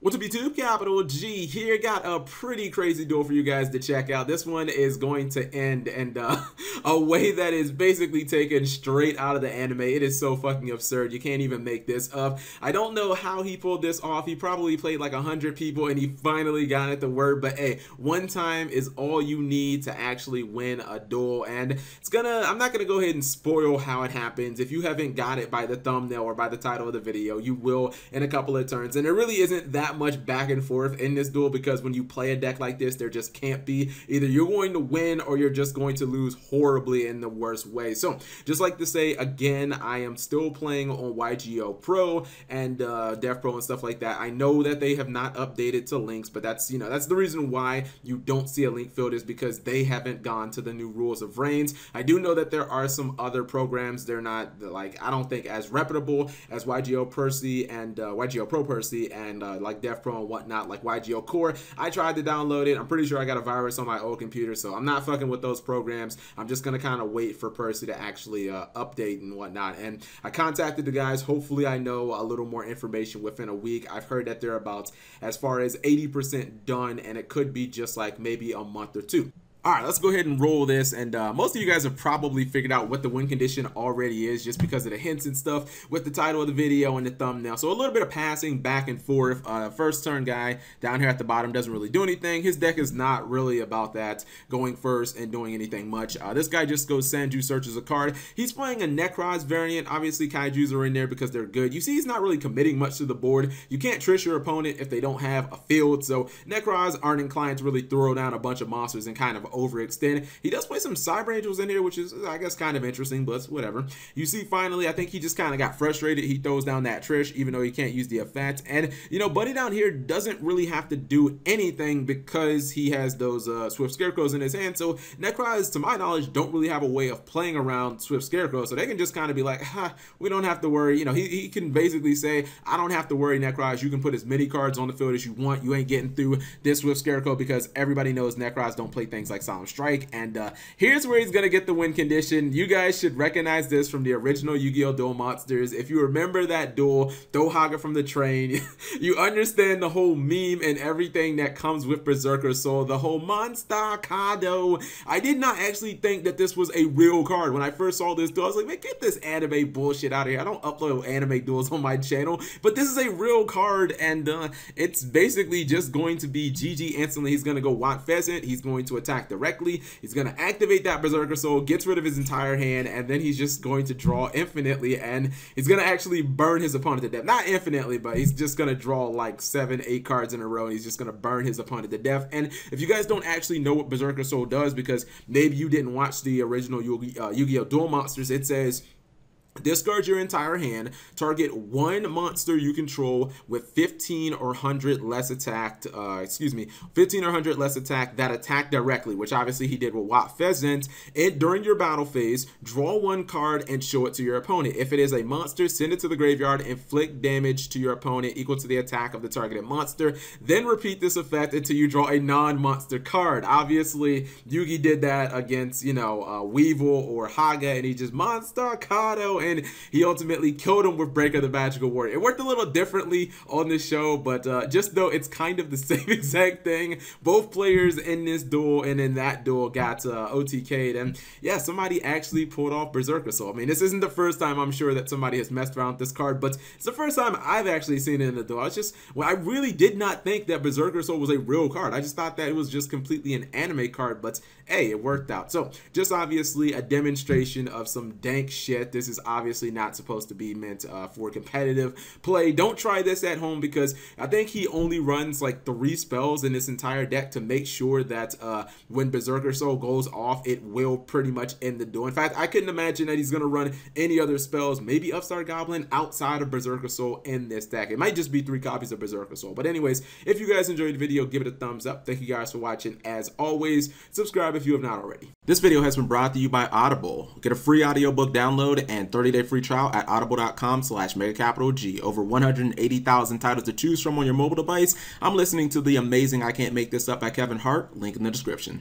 What's up YouTube, Capital G here. Got a pretty crazy duel for you guys to check out. This one is going to end in a way that is basically taken straight out of the anime. It is so fucking absurd. You can't even make this up. I don't know how he pulled this off. He probably played like 100 people and he finally got it to work. But hey, one time is all you need to actually win a duel. And I'm not gonna go ahead and spoil how it happens. If you haven't got it by the thumbnail or by the title of the video, you will in a couple of turns. And there really isn't that much back and forth in this duel, because when you play a deck like this, there just can't be. Either you're going to win or you're just going to lose horribly in the worst way. So just like to say again, I am still playing on YGO Pro and Dev Pro and stuff like that. I know that they have not updated to links, but that's that's the reason why you don't see a link field, is because they haven't gone to the new rules of Reigns. I do know that there are some other programs. They're not like, I don't think as reputable as YGO Percy and YGO Pro Percy and like Dev Pro and whatnot, like YGO Core. I tried to download it. I'm pretty sure I got a virus on my old computer, so I'm not fucking with those programs. I'm just gonna kind of wait for Percy to actually update and whatnot. And I contacted the guys. Hopefully I know a little more information within a week. I've heard that they're about as far as 80% done, and it could be just like maybe a month or two. All right, let's go ahead and roll this. And most of you guys have probably figured out what the win condition already is, just because of the hints and stuff with the title of the video and the thumbnail. So a little bit of passing back and forth. First turn guy down here at the bottom doesn't really do anything. His deck is not really about that, going first and doing anything much. This guy just goes Sanju, searches a card. He's playing a Necroz variant. Obviously, Kaijus are in there because they're good. You see he's not really committing much to the board. You can't trish your opponent if they don't have a field. So Necroz aren't inclined to really throw down a bunch of monsters and kind of overextend. He does play some Cyber Angels in here, which is, I guess, kind of interesting, but whatever. You see, finally, I think he just kind of got frustrated. He throws down that Trish, even though he can't use the effect. And, Buddy down here doesn't really have to do anything because he has those Swift Scarecrows in his hand. So Necroz, to my knowledge, don't really have a way of playing around Swift Scarecrows. So they can just kind of be like, we don't have to worry. He can basically say, I don't have to worry, Necroz. You can put as many cards on the field as you want. You ain't getting through this Swift Scarecrow, because everybody knows Necroz don't play things like Solemn Strike. And here's where he's gonna get the win condition. You guys should recognize this from the original Yu-Gi-Oh! Duel Monsters. If you remember that duel, Dohaga from the train, you understand the whole meme and everything that comes with Berserker Soul, the whole Monster Kado. I did not actually think that this was a real card. When I first saw this duel, I was like, man, get this anime bullshit out of here. I don't upload anime duels on my channel, but this is a real card, and it's basically just going to be GG instantly. He's gonna go Want Pheasant. He's going to attack directly. He's going to activate that Berserker Soul, gets rid of his entire hand, and then he's just going to draw infinitely, and he's going to actually burn his opponent to death. Not infinitely, but he's just going to draw like 7, 8 cards in a row, and he's just going to burn his opponent to death. And if you guys don't actually know what Berserker Soul does, because maybe you didn't watch the original Yu-Gi-Oh! Duel Monsters, it says, discard your entire hand, target one monster you control with 15 or 100 less attacked, 15 or 100 less attack that attack directly, which obviously he did with Want Pheasant. During your battle phase, draw one card and show it to your opponent. If it is a monster, send it to the graveyard, inflict damage to your opponent equal to the attack of the targeted monster. Then repeat this effect until you draw a non-monster card. Obviously, Yugi did that against, Weevil or Haga, and he just Monster Kado, and he ultimately killed him with Breaker the Magical Warrior. It worked a little differently on this show, but just though it's kind of the same exact thing, both players in this duel and in that duel got OTK'd, and yeah, somebody actually pulled off Berserker Soul. I mean, this isn't the first time I'm sure that somebody has messed around with this card, but it's the first time I've actually seen it in the duel. I really did not think that Berserker Soul was a real card. I just thought that it was just completely an anime card, but hey, it worked out. So just obviously a demonstration of some dank shit. This is obviously not supposed to be meant for competitive play. Don't try this at home, because I think he only runs like 3 spells in this entire deck to make sure that when Berserker Soul goes off, it will pretty much end the duel. In fact, I couldn't imagine that he's going to run any other spells, maybe Upstart Goblin, outside of Berserker Soul in this deck. It might just be 3 copies of Berserker Soul. But anyways, if you guys enjoyed the video, give it a thumbs up. Thank you guys for watching. As always, subscribe if you have not already. This video has been brought to you by Audible. Get a free audiobook download and 30-day free trial at audible.com/megacapitalG. Over 180,000 titles to choose from on your mobile device. I'm listening to the amazing I Can't Make This Up by Kevin Hart. Link in the description.